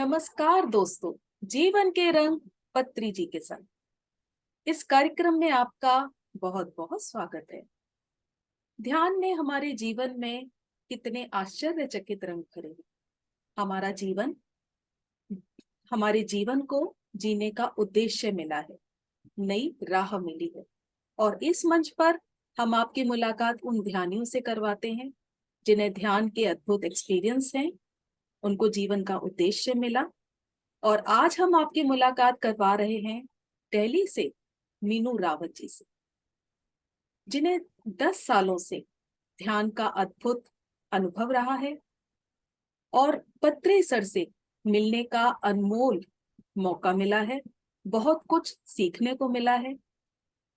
नमस्कार दोस्तों, जीवन के रंग पत्री जी के संग इस कार्यक्रम में आपका बहुत बहुत स्वागत है। ध्यान ने हमारे जीवन में कितने आश्चर्यचकित रंग भरे हैं। हमारा जीवन हमारे जीवन को जीने का उद्देश्य मिला है, नई राह मिली है। और इस मंच पर हम आपकी मुलाकात उन ध्यानियों से करवाते हैं जिन्हें ध्यान के अद्भुत एक्सपीरियंस हैं, उनको जीवन का उद्देश्य मिला। और आज हम आपकी मुलाकात करवा रहे हैं दिल्ली से मीनू रावत जी से, जिन्हें 10 सालों से ध्यान का अद्भुत अनुभव रहा है और पत्रे सर से मिलने का अनमोल मौका मिला है। बहुत कुछ सीखने को मिला है।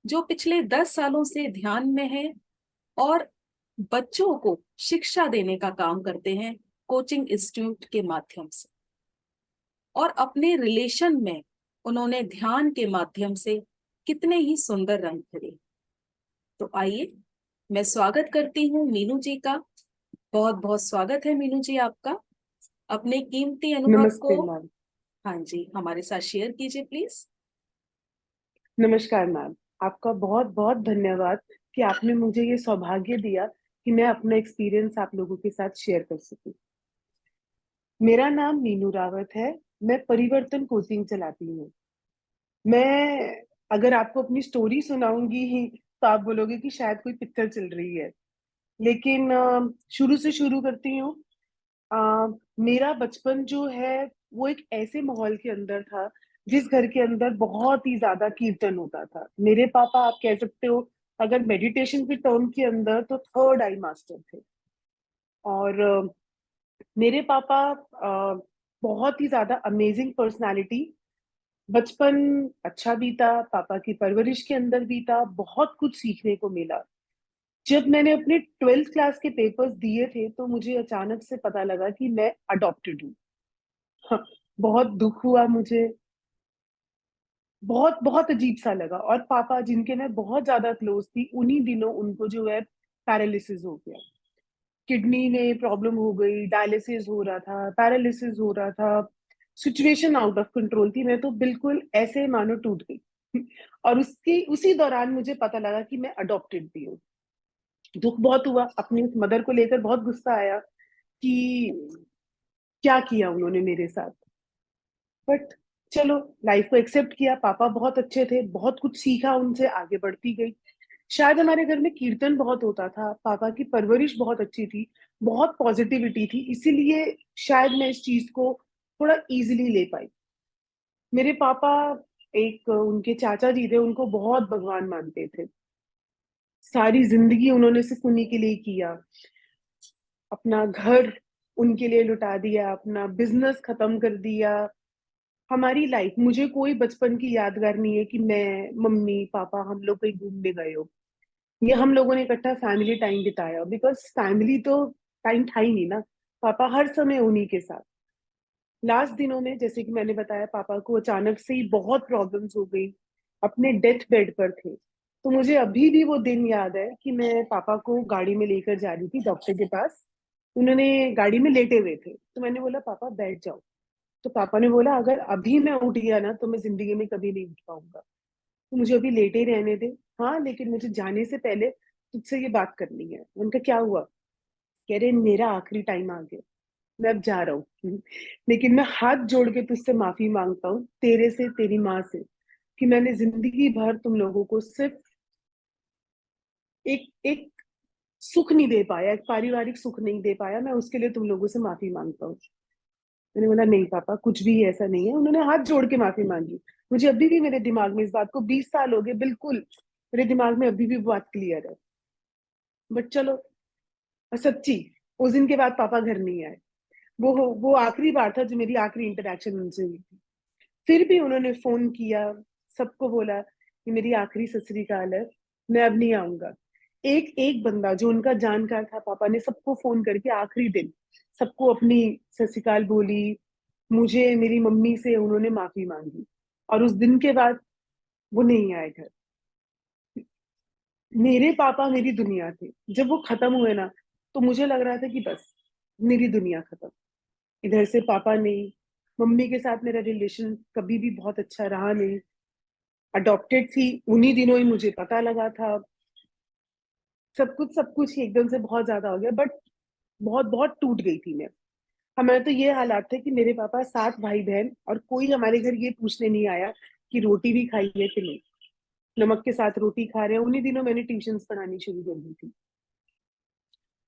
जो पिछले 10 सालों से ध्यान में है और बच्चों को शिक्षा देने का काम करते हैं कोचिंग इंस्टीट्यूट के माध्यम से, और अपने रिलेशन में उन्होंने ध्यान के माध्यम से कितने ही सुंदर रंग भरे। तो आइए मैं स्वागत करती हूँ मीनू जी का। बहुत बहुत स्वागत है मीनू जी आपका। अपने कीमती अनुभव नमस्ते को मैम। हाँ जी हमारे साथ शेयर कीजिए प्लीज। नमस्कार मैम, आपका बहुत बहुत धन्यवाद कि आपने मुझे ये सौभाग्य दिया कि मैं अपना एक्सपीरियंस आप लोगों के साथ शेयर कर सकूं। मेरा नाम मीनू रावत है। मैं परिवर्तन कोचिंग चलाती हूँ। मैं अगर आपको अपनी स्टोरी सुनाऊंगी ही तो आप बोलोगे कि शायद कोई पिक्चर चल रही है, लेकिन शुरू से शुरू करती हूँ। अ, मेरा बचपन जो है वो एक ऐसे माहौल के अंदर था जिस घर के अंदर बहुत ही ज्यादा कीर्तन होता था। मेरे पापा, आप कह सकते हो अगर मेडिटेशन के टर्म के अंदर, तो थर्ड आई मास्टर थे। और मेरे पापा बहुत ही ज्यादा अमेजिंग पर्सनालिटी। बचपन अच्छा बीता, पापा की परवरिश के अंदर बीता, बहुत कुछ सीखने को मिला। जब मैंने अपने 12th क्लास के पेपर्स दिए थे तो मुझे अचानक से पता लगा कि मैं अडॉप्टेड हूँ। हाँ, बहुत दुख हुआ मुझे। बहुत बहुत अजीब सा लगा। और पापा, जिनके मैं बहुत ज्यादा क्लोज थी, उन्हीं दिनों उनको जो है पैरालिसिस हो गया। किडनी में प्रॉब्लम हो गई, डायलिसिस हो रहा था, पैरालिसिस हो रहा था। सिचुएशन आउट ऑफ कंट्रोल थी। मैं तो बिल्कुल ऐसे मानो टूट गई। और उसकी उसी दौरान मुझे पता लगा कि मैं अडॉप्टेड भी हूँ। दुख बहुत हुआ, अपनी उस मदर को लेकर बहुत गुस्सा आया कि क्या किया उन्होंने मेरे साथ। बट चलो, लाइफ को एक्सेप्ट किया। पापा बहुत अच्छे थे, बहुत कुछ सीखा उनसे, आगे बढ़ती गई। शायद हमारे घर में कीर्तन बहुत होता था, पापा की परवरिश बहुत अच्छी थी, बहुत पॉजिटिविटी थी, इसीलिए शायद मैं इस चीज को थोड़ा इजीली ले पाई। मेरे पापा, एक उनके चाचा जी थे, उनको बहुत भगवान मानते थे। सारी जिंदगी उन्होंने सिर्फ उन्हीं के लिए किया। अपना घर उनके लिए लुटा दिया, अपना बिजनेस खत्म कर दिया। हमारी लाइफ, मुझे कोई बचपन की यादगार नहीं है कि मैं, मम्मी पापा हम लोग कहीं घूमने गए हो, या हम लोगों ने इकट्ठा फैमिली टाइम बिताया, बिकॉज फैमिली तो टाइम था ही नहीं ना। पापा हर समय उन्हीं के साथ। लास्ट दिनों में, जैसे कि मैंने बताया, पापा को अचानक से ही बहुत प्रॉब्लम्स हो गई, अपने डेथ बेड पर थे। तो मुझे अभी भी वो दिन याद है कि मैं पापा को गाड़ी में लेकर जा रही थी डॉक्टर के पास। उन्होंने गाड़ी में लेटे हुए थे, तो मैंने बोला पापा बैठ जाओ। तो पापा ने बोला अगर अभी मैं उठ गया ना तो मैं जिंदगी में कभी नहीं उठ पाऊंगा, तो मुझे अभी लेटे ही रहने दे। हाँ, लेकिन मुझे जाने से पहले तुझसे ये बात करनी है। उनका क्या हुआ? कह रहे मेरा आखिरी टाइम आ गया, मैं अब जा रहा हूँ। लेकिन मैं हाथ जोड़ के तुझसे माफी मांगता हूँ, तेरे से, तेरी माँ से, कि मैंने जिंदगी भर तुम लोगों को सिर्फ एक एक सुख नहीं दे पाया, एक पारिवारिक सुख नहीं दे पाया। मैं उसके लिए तुम लोगों से माफी मांगता हूँ। मैंने बोला नहीं पापा, कुछ भी ऐसा नहीं है। उन्होंने हाथ जोड़ के माफी मांगी। मुझे अभी भी मेरे दिमाग में, इस बात को 20 साल हो गए, बिल्कुल मेरे दिमाग में अभी भी वो बात क्लियर है। बट चलो, और सच्ची, उस दिन के बाद पापा घर नहीं आए। वो आखिरी बार था जो मेरी आखिरी इंटरेक्शन उनसे हुई थी। फिर भी उन्होंने फोन किया, सबको बोला कि मेरी आखिरी सत श्री अकाल है, मैं अब नहीं आऊंगा। एक एक बंदा जो उनका जानकार था, पापा ने सबको फोन करके आखिरी दिन सबको अपनी सत श्री अकाल बोली। मुझे, मेरी मम्मी से उन्होंने माफी मांगी। और उस दिन के बाद वो नहीं आए घर। मेरे पापा मेरी दुनिया थे। जब वो खत्म हुए ना, तो मुझे लग रहा था कि बस मेरी दुनिया खत्म। इधर से पापा नहीं, मम्मी के साथ मेरा रिलेशन कभी भी बहुत अच्छा रहा नहीं। अडॉप्टेड थी, उन्हीं दिनों ही मुझे पता लगा था। सब कुछ ही एकदम से बहुत ज्यादा हो गया, बट बहुत बहुत टूट गई थी मैं। हमारे तो ये हालात थे कि मेरे पापा 7 भाई बहन, और कोई हमारे घर ये पूछने नहीं आया कि रोटी भी खाई है कि नहीं। नमक के साथ रोटी खा रहे हैं। उन्हीं दिनों मैंने ट्यूशंस पढ़ानी शुरू कर दी थी,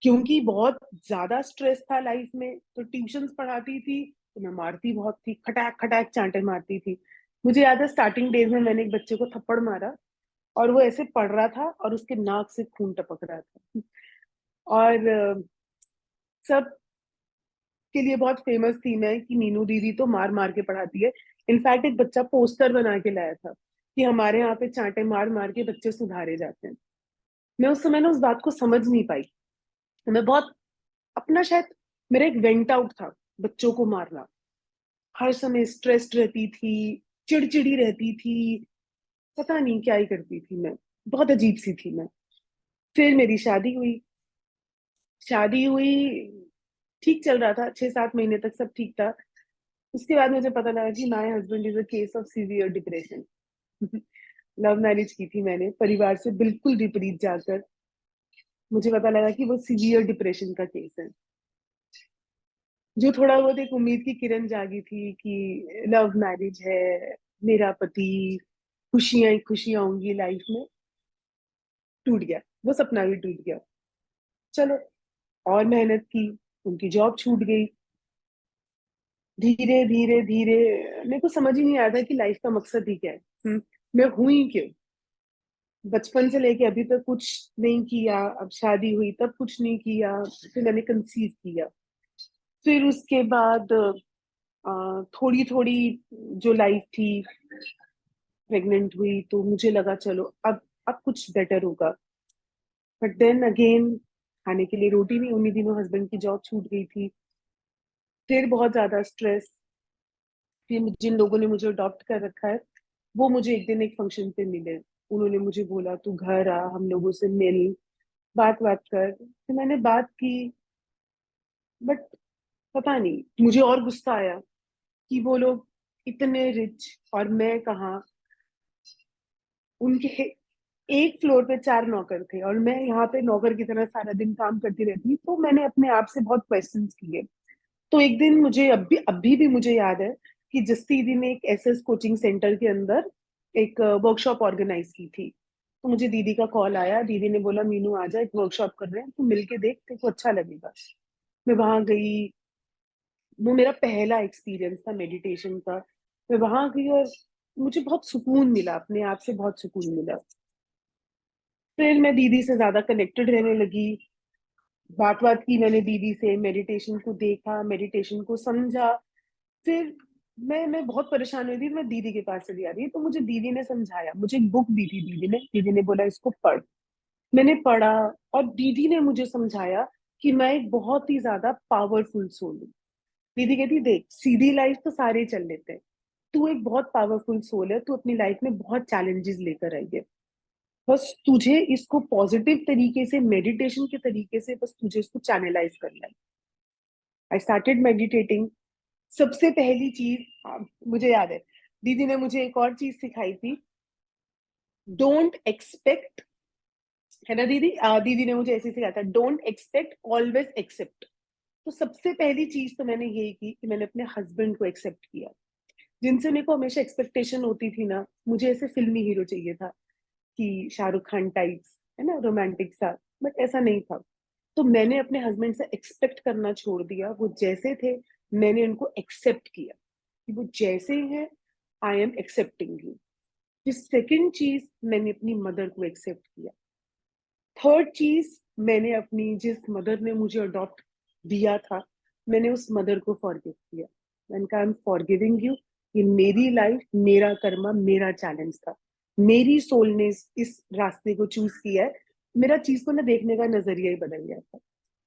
क्योंकि बहुत ज्यादा स्ट्रेस था लाइफ में। तो ट्यूशंस पढ़ाती थी तो मैं मारती बहुत थी, खटाक खटाक चांटे मारती थी। मुझे याद है स्टार्टिंग डेज में मैंने एक बच्चे को थप्पड़ मारा, और वो ऐसे पढ़ रहा था और उसके नाक से खून टपक रहा था। और सब के लिए बहुत फेमस थी मैं कि मीनू दीदी तो मार मार के पढ़ाती है। इनफैक्ट एक बच्चा पोस्टर बना के लाया था कि हमारे यहाँ पे चांटे मार मार के बच्चे सुधारे जाते हैं। मैं उस समय ना उस बात को समझ नहीं पाई। मैं बहुत अपना शायद, मेरा एक वेंट आउट था बच्चों को मारना। हर समय स्ट्रेस्ड रहती थी, चिड़चिड़ी रहती थी, पता नहीं क्या ही करती थी मैं। बहुत अजीब सी थी मैं। फिर मेरी शादी हुई। शादी हुई, ठीक चल रहा था, 6-7 महीने तक सब ठीक था। उसके बाद मुझे पता लगा कि my husband is a case of severe depression. Love marriage की थी मैंने, परिवार से बिल्कुल विपरीत जाकर मुझे पता लगा कि वो सीवियर डिप्रेशन का केस है। जो थोड़ा बहुत एक उम्मीद की किरण जागी थी कि लव मैरिज है, मेरा पति, खुशियां ही खुशियां होंगी लाइफ में, टूट गया। वो सपना भी टूट गया। चलो, और मेहनत की, उनकी जॉब छूट गई। धीरे धीरे धीरे मेरे को समझ ही नहीं आता कि लाइफ का मकसद ही क्या है। मैं हुई क्यों? बचपन से लेके अभी तक कुछ नहीं किया, अब शादी हुई तब कुछ नहीं किया, फिर मैंने कंसीव किया। फिर उसके बाद थोड़ी थोड़ी जो लाइफ थी, प्रेग्नेंट हुई तो मुझे लगा चलो अब कुछ बेटर होगा। बट देन अगेन, खाने के लिए रोटी नहीं। उन्हीं दिनों हस्बैंड की जॉब छूट गई थी। फिर बहुत ज्यादा स्ट्रेस। फिर जिन लोगों ने मुझे अडॉप्ट कर रखा है, वो मुझे एक दिन एक फंक्शन पे मिले। उन्होंने मुझे बोला तू घर आ, हम लोगों से मिल, बात बात कर। फिर मैंने बात की, बट पता नहीं मुझे और गुस्सा आया कि वो लोग इतने रिच और मैं कहाँ। उनके एक फ्लोर पे 4 नौकर थे और मैं यहाँ पे नौकर की तरह सारा दिन काम करती रहती। तो मैंने अपने आप से बहुत क्वेश्चंस किए। तो एक दिन मुझे अभी भी मुझे याद है कि जस्ती दीदी ने एक एसएस कोचिंग सेंटर के अंदर एक वर्कशॉप ऑर्गेनाइज की थी। तो मुझे दीदी का कॉल आया। दीदी ने बोला मीनू आ जा, एक वर्कशॉप कर रहे हैं, तू मिलके देख, तेरे को अच्छा लगेगा। मैं वहां गई। वो मेरा पहला एक्सपीरियंस था मेडिटेशन का। मैं वहां गई और मुझे बहुत सुकून मिला, अपने आप से बहुत सुकून मिला। फिर मैं दीदी से ज्यादा कनेक्टेड रहने लगी। बात बात की मैंने दीदी से, मेडिटेशन को देखा, मेडिटेशन को समझा। फिर मैं बहुत परेशान हुई थी। मैं दीदी के पास चली आ रही, तो मुझे दीदी ने समझाया। मुझे एक बुक दी थी दीदी ने बोला इसको पढ़। मैंने पढ़ा, और दीदी ने मुझे समझाया कि मैं एक बहुत ही ज्यादा पावरफुल सोल हूँ। दीदी कहती देख, सीधी लाइफ तो सारे ही चल लेते हैं, तू एक बहुत पावरफुल सोल है, तू अपनी लाइफ में बहुत चैलेंजेस लेकर आई है। बस तुझे इसको पॉजिटिव तरीके से, मेडिटेशन के तरीके से बस तुझे इसको चैनलाइज करना है। I started meditating. सबसे पहली चीज, मुझे याद है दीदी ने मुझे एक और चीज सिखाई थी। डोंट एक्सपेक्ट, है ना दीदी? दीदी ने मुझे ऐसे सिखाया था, डोंट एक्सपेक्ट, ऑलवेज एक्सेप्ट। तो सबसे पहली चीज तो मैंने यही की कि मैंने अपने हस्बैंड को एक्सेप्ट किया। जिनसे मेरे को हमेशा एक्सपेक्टेशन होती थी ना, मुझे ऐसे फिल्मी हीरो चाहिए था कि शाहरुख खान टाइप्स, है ना, रोमांटिक सा। बट ऐसा नहीं था। तो मैंने अपने हस्बैंड से एक्सपेक्ट करना छोड़ दिया। वो जैसे थे मैंने उनको एक्सेप्ट किया कि वो जैसे हैं, आई एम एक्सेप्टिंग यू। फिर सेकंड चीज, मैंने अपनी मदर को एक्सेप्ट किया। थर्ड चीज, मैंने अपनी जिस मदर ने मुझे अडॉप्ट दिया था, मैंने उस मदर को फॉरगिव किया। मैंने कहा आई एम फॉरगिविंग यू। ये मेरी लाइफ, मेरा कर्मा, मेरा चैलेंज था। मेरी सोल ने इस रास्ते को चूज किया है। मेरा चीज को ना देखने का नजरिया ही बदल गया था।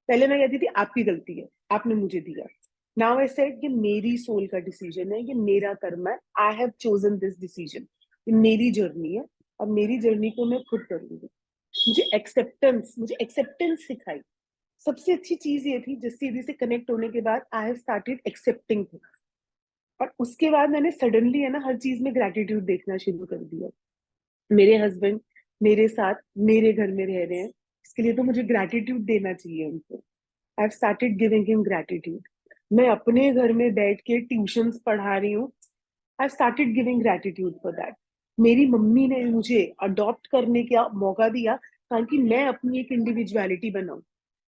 पहले मैं कहती थी आपकी गलती है, आपने मुझे दिया। नाउ आई सेड ये मेरी सोल का डिसीजन है, ये मेरा कर्म है, I have chosen this decision. ये मेरी जर्नी है, और मेरी जर्नी को मैं खुद करूंगी। मुझे एक्सेप्टेंस सिखाई। सबसे अच्छी चीज ये थी, जिस दीदी से कनेक्ट होने के बाद I have started accepting things. और उसके बाद मैंने सडनली है ना हर चीज में ग्रेटिट्यूड देखना शुरू कर दिया। मेरे हस्बैंड मेरे साथ मेरे घर में रह रहे हैं, इसके लिए तो मुझे ग्रेटिट्यूड देना चाहिए उनको। I have started giving him gratitude. मैं अपने घर में बैठ के ट्यूशंस पढ़ा रही हूँ, I started giving gratitude for that. मेरी मम्मी ने मुझे अडॉप्ट करने का मौका दिया ताकि मैं अपनी एक इंडिविजुअलिटी बनाऊं।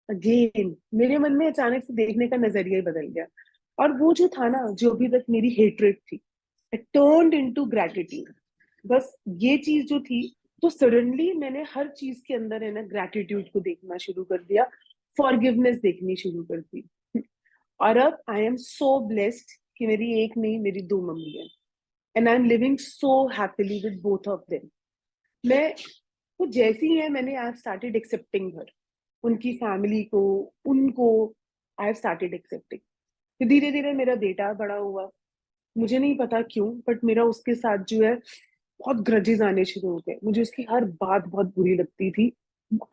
अगेन मेरे मन में अचानक से देखने का नजरिया ही बदल गया। और वो जो था ना, जो अभी तक मेरी हेट्रेड थी, इट टर्न्ड इनटू ग्रेटिट्यूड। बस ये चीज जो थी, तो सडनली मैंने हर चीज के अंदर है ना ग्रेटिट्यूड को देखना शुरू कर दिया, फॉरगिवनेस देखनी शुरू कर दी। और अब आई एम सो ब्लेस्ड कि मेरी एक नहीं, मेरी दो मम्मी है, and I am living so happily with both of them. मैं वो जैसी है, मैंने आई हैव स्टार्टेड एक्सेप्टिंग हर, उनकी फैमिली को, उनको आई हैव स्टार्टेड एक्सेप्टिंग। फिर धीरे धीरे मेरा बेटा बड़ा हुआ, मुझे नहीं पता क्यों, बट मेरा उसके साथ जो है बहुत ग्रजेस आने शुरू हो गए। मुझे उसकी हर बात बहुत बुरी लगती थी,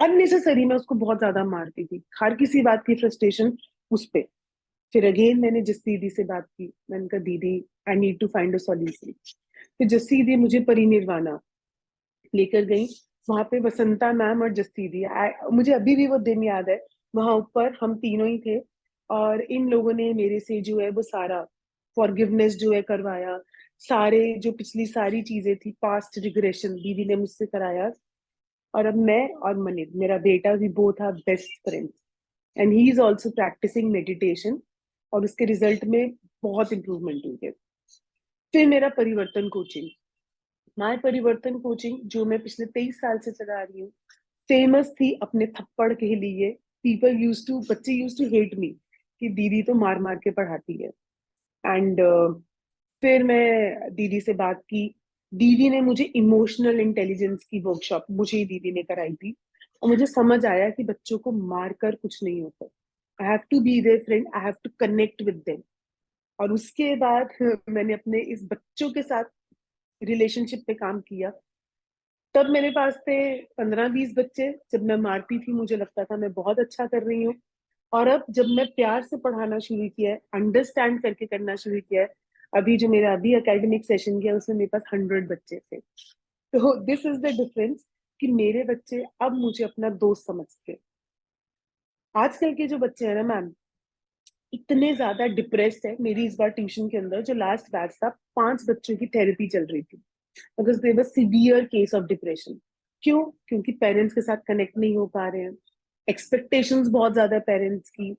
अननेसेसरी मैं उसको बहुत ज्यादा मारती थी, हर किसी बात की फ्रस्ट्रेशन उस पे। फिर अगेन मैंने जिस दीदी से बात की, मैंने कहा दीदी I need to find a solution. फिर जस्सी दी मुझे परिनिर्वाणा लेकर गई। वहां पे वसंता मैम और जस्सी दी, मुझे अभी भी वो दिन याद है। वहां ऊपर हम तीनों ही थे, और इन लोगों ने मेरे से जो है वो सारा फॉरगिवनेस जो है करवाया। सारे जो पिछली सारी चीजें थी, पास्ट रिग्रेशन दीदी ने मुझसे कराया। और अब मैं और मनित मेरा बेटा, भी both are best friends, and he is also practicing meditation, और उसके रिजल्ट में बहुत इंप्रूवमेंट हुई है। फिर मेरा परिवर्तन कोचिंग, माय परिवर्तन कोचिंग जो मैं पिछले 23 साल से चला रही हूँ, फेमस थी अपने थप्पड़ के लिए। पीपल यूज टू बच्चे यूज टू हेट मी कि दीदी तो मार मार के पढ़ाती है। एंड फिर मैं दीदी से बात की। दीदी ने मुझे इमोशनल इंटेलिजेंस की वर्कशॉप मुझे ही दीदी ने कराई थी, और मुझे समझ आया कि बच्चों को मार कर कुछ नहीं होता। I have to be their friend, I have to connect with them. और उसके बाद मैंने अपने इस बच्चों के साथ रिलेशनशिप पे काम किया। तब मेरे पास थे 15-20 बच्चे। जब मैं मारती थी मुझे लगता था मैं बहुत अच्छा कर रही हूँ, और अब जब मैं प्यार से पढ़ाना शुरू किया है, अंडरस्टैंड करके करना शुरू किया है, अभी जो मेरा अभी एकेडमिक सेशन गया उसमें मेरे पास 100 बच्चे थे। तो दिस इज द डिफरेंस, कि मेरे बच्चे अब मुझे अपना दोस्त समझते हैं। आजकल के जो बच्चे हैं ना मैम, इतने ज्यादा डिप्रेस्ड है। मेरी इस बार ट्यूशन के अंदर जो लास्ट बैच था, 5 बच्चों की थेरेपी चल रही थी, because they were severe case of depression. क्यों? क्योंकि पेरेंट्स के साथ कनेक्ट नहीं हो पा रहे हैं, एक्सपेक्टेशंस बहुत ज्यादा है पेरेंट्स की,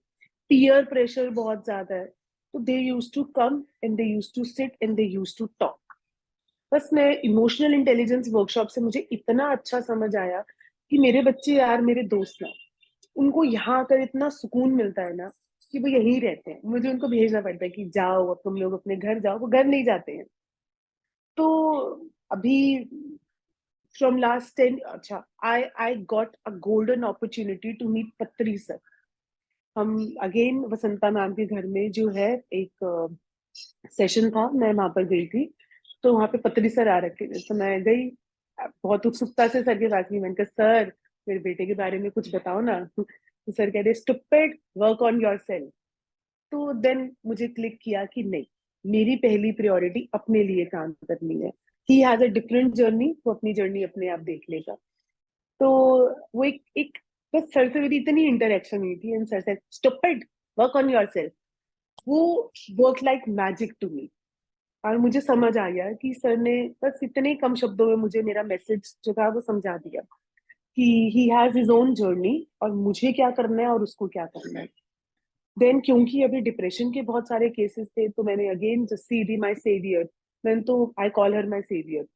पीयर प्रेशर बहुत ज्यादा है। तो they use to come and they use to sit and they use to talk. बस मैं इमोशनल इंटेलिजेंस वर्कशॉप से मुझे इतना अच्छा समझ आया कि मेरे बच्चे यार मेरे दोस्त ना, उनको यहाँ आकर इतना सुकून मिलता है ना, कि वो यहीं रहते हैं। मुझे उनको भेजना पड़ता है कि जाओ अब तुम लोग अपने घर जाओ, वो घर नहीं जाते हैं। तो अभी फ्रॉम लास्ट 10, अच्छा, I got a golden opportunity to meet Patri sir. हम अगेन वसंता मैम के घर में जो है एक सेशन था, मैं वहां पर गई थी। तो वहां पे पत्री सर आ रखे थे, तो मैं गई बहुत उत्सुकता से सर के पास गई। मैंने कहा सर मेरे बेटे के बारे में कुछ बताओ ना। तो सर कह रहे stupid, work on your self. तो देन मुझे क्लिक किया कि नहीं, मेरी पहली प्रायोरिटी अपने लिए काम करनी है। He has a different journey, वो अपनी जर्नी अपने आप देख लेगा। तो वो एक बस सर से मेरी इतनी इंटरेक्शन हुई थी, एंड सर से stupid, work on your self, वो work like magic to me. और मुझे समझ आ गया कि सर ने बस इतने कम शब्दों में मुझे मेरा मैसेज जो था वो समझा दिया, कि he has his own journey, और मुझे क्या करना है और उसको क्या करना है। देन क्योंकि अभी डिप्रेशन के बहुत सारे केसेस थे, तो मैंने अगेन जस्सी दी माई सेवियर, मैंने तो I call her my saviour.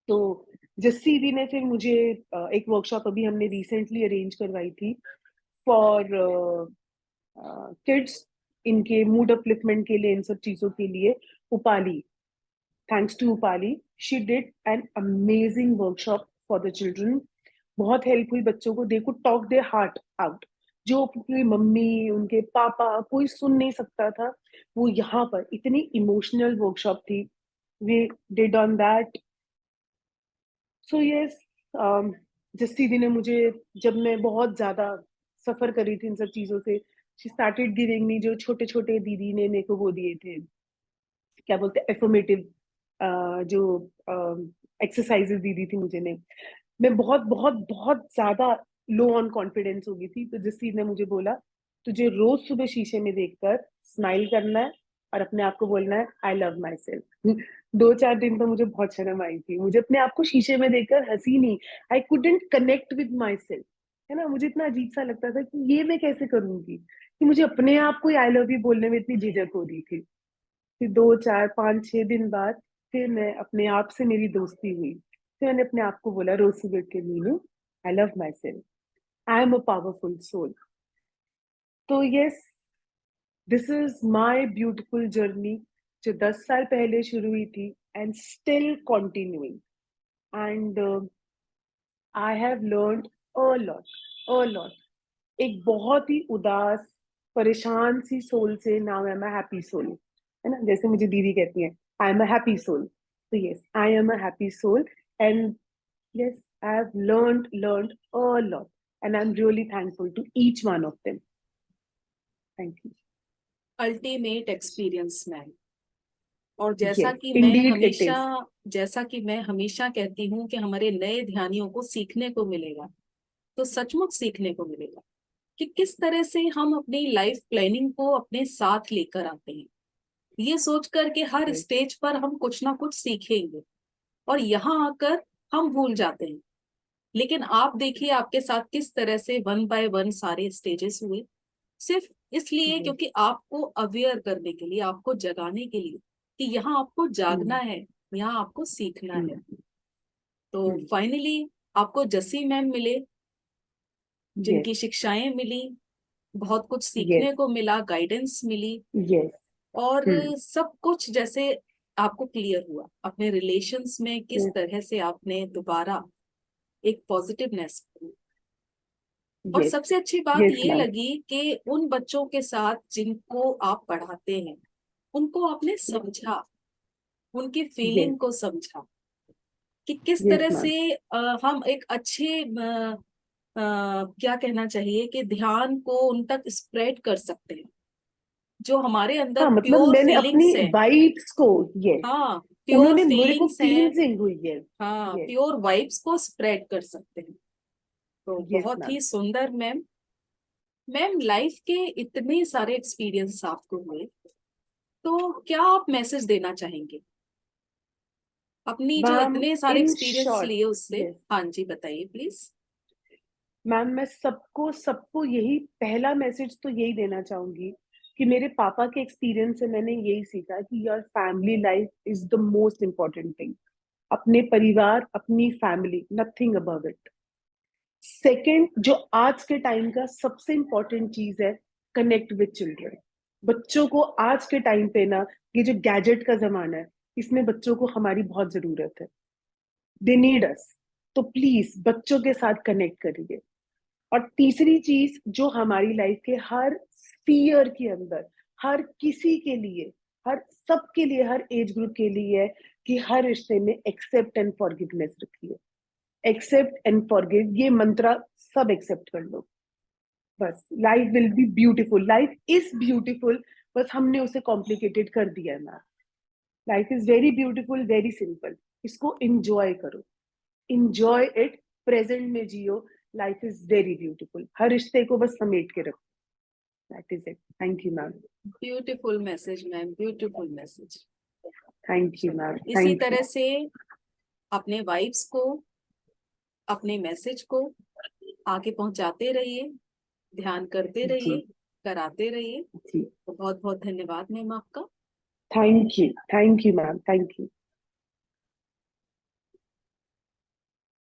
तो जस्सी दी ने फिर मुझे एक वर्कशॉप अभी हमने रिसेंटली अरेंज करवाई थी फॉर किड्स, इनके मूड अपलिफ्टमेंट के लिए, इन सब चीजों के लिए। Upali, thanks to Upali, she did an amazing workshop for the children. बहुत हेल्प हुई बच्चों को, they could talk their heart out. जो उनकी मम्मी, उनके पापा, कोई सुन नहीं सकता था, वो यहाँ पर इतनी इमोशनल वर्कशॉप थी। We did on that. So yes, Jassi दी ने मुझे, जब मैं बहुत ज्यादा सफर कर रही थी इन सब चीजों से, शी स्टार्टेड गिविंग मी, जो छोटे छोटे दीदी ने मेरे को वो दिए थे, क्या बोलते हैं, एफर्मेटिव जो एक्सरसाइजेस दी दी थी मुझे ने, मैं बहुत बहुत बहुत ज्यादा लो ऑन कॉन्फिडेंस हो गई थी। तो जिस चीज ने मुझे बोला, तुझे रोज सुबह शीशे में देखकर स्माइल करना है और अपने आप को बोलना है आई लव माई सेल्फ। 2-4 दिन तो मुझे बहुत शर्म आई थी, मुझे अपने आप को शीशे में देखकर हंसी नहीं, I couldn't connect with my self, है ना। मुझे इतना अजीब सा लगता था कि ये मैं कैसे करूंगी, कि मुझे अपने आप को आई लव यू बोलने में इतनी झिझक हो रही थी। फिर 2-4-5-6 दिन बाद फिर मैं अपने आप से, मेरी दोस्ती हुई, फिर मैंने अपने आप को बोला रोज सुबह के Meenu, I love my self, I am a powerful soul. तो yes, this is my beautiful journey, जो 10 साल पहले शुरू हुई थी and still continuing. And I have learned a lot, a lot. एक बहुत ही उदास, परेशान सी सोल से now I am a happy soul, है ना। जैसे मुझे दीदी कहती है, I am a happy soul. तो yes, I am a happy soul. And yes, I have learned a lot, and I'm really thankful to each one of them. Thank you. Ultimate experience ma'am. और Yes, indeed it is. जैसा कि मैं हमेशा कहती हूँ कि हमारे नए ध्यानियों को सीखने को मिलेगा, तो सचमुच सीखने को मिलेगा कि किस तरह से हम अपनी लाइफ प्लानिंग को अपने साथ लेकर आते हैं, ये सोचकर कि हर Yes. स्टेज पर हम कुछ ना कुछ सीखेंगे और यहाँ आकर हम भूल जाते हैं। लेकिन आप देखिए आपके साथ किस तरह से वन बाय वन सारे स्टेजेस हुए, सिर्फ इसलिए Yes. क्योंकि आपको अवेयर करने के लिए, आपको जगाने के लिए कि यहाँ आपको जागना Hmm. है, यहाँ आपको सीखना Hmm. है। तो Hmm. फाइनली आपको जसी मैम मिले, Yes. जिनकी शिक्षाएं मिली, बहुत कुछ Yes. सीखने को मिला, गाइडेंस मिली, Yes. और Hmm. सब कुछ जैसे आपको क्लियर हुआ अपने रिलेशंस में, किस Yes. तरह से आपने दोबारा एक पॉजिटिवनेस। और Yes. सबसे अच्छी बात Yes, ये ma'am. लगी कि उन बच्चों के साथ जिनको आप पढ़ाते हैं, उनको आपने समझा, उनकी Yes. फीलिंग को समझा कि किस Yes, तरह से ma'am. हम एक अच्छे क्या कहना चाहिए कि ध्यान को उन तक स्प्रेड कर सकते हैं, जो हमारे अंदर हाँ, मतलब प्योर मैंने अपनी फीलिंग्स हैं। वाइब्स को, यस, हाँ, प्योर उन्होंने मेरे को फीलिंग्स हैं। क्लींजिंग हुई है। हाँ, यस। प्योर वाइब्स को स्प्रेड कर सकते हैं। तो यस बहुत मैम। ही सुंदर मैम। मैम, लाइफ के इतने सारे एक्सपीरियंस आपको हुए, तो क्या आप मैसेज देना चाहेंगे अपनी जो मैम, इतने सारे इन एक्सपीरियंस शॉर्ट, लिए उससे? यस हाँ जी, बताइए प्लीज। मैम, मैं सबको सबको यही पहला मैसेज तो यही देना चाहूंगी कि मेरे पापा के एक्सपीरियंस से मैंने यही सीखा कि your family life is the most important thing. अपने परिवार, अपनी family, nothing above it. Second, जो आज के टाइम का सबसे इम्पोर्टेंट चीज है, कनेक्ट विद चिल्ड्रन। बच्चों को आज के टाइम पे ना, ये जो गैजेट का जमाना है, इसमें बच्चों को हमारी बहुत जरूरत है। They need us. तो प्लीज बच्चों के साथ कनेक्ट करिए। और तीसरी चीज जो हमारी लाइफ के हर स्फीयर के अंदर, हर किसी के लिए, हर सबके लिए, हर एज ग्रुप के लिए है कि हर रिश्ते में एक्सेप्ट एंड फॉरगिवनेस रखिए। एक्सेप्ट एंड फॉरगिव, ये मंत्रा सब एक्सेप्ट कर लो। बस life will be beautiful, life is beautiful, बस हमने उसे कॉम्प्लिकेटेड कर दिया है ना। Life is very beautiful, very simple. इसको इंजॉय करो, इंजॉय इट, प्रेजेंट में जियो। लाइफ इज वेरी ब्यूटीफुल, हर रिश्ते को बस समेट के रखो। That is it. Thank you ma'am. Beautiful message ma'am, beautiful message. Thank you चलो, मैम। इसी थैंक यू। तरह से अपने वाइब्स को, अपने मैसेज को आगे पहुंचाते रहिए, ध्यान करते जी। रहिए, कराते रहिए। जी। तो बहुत बहुत धन्यवाद मैम आपका। Thank you ma'am. Thank you.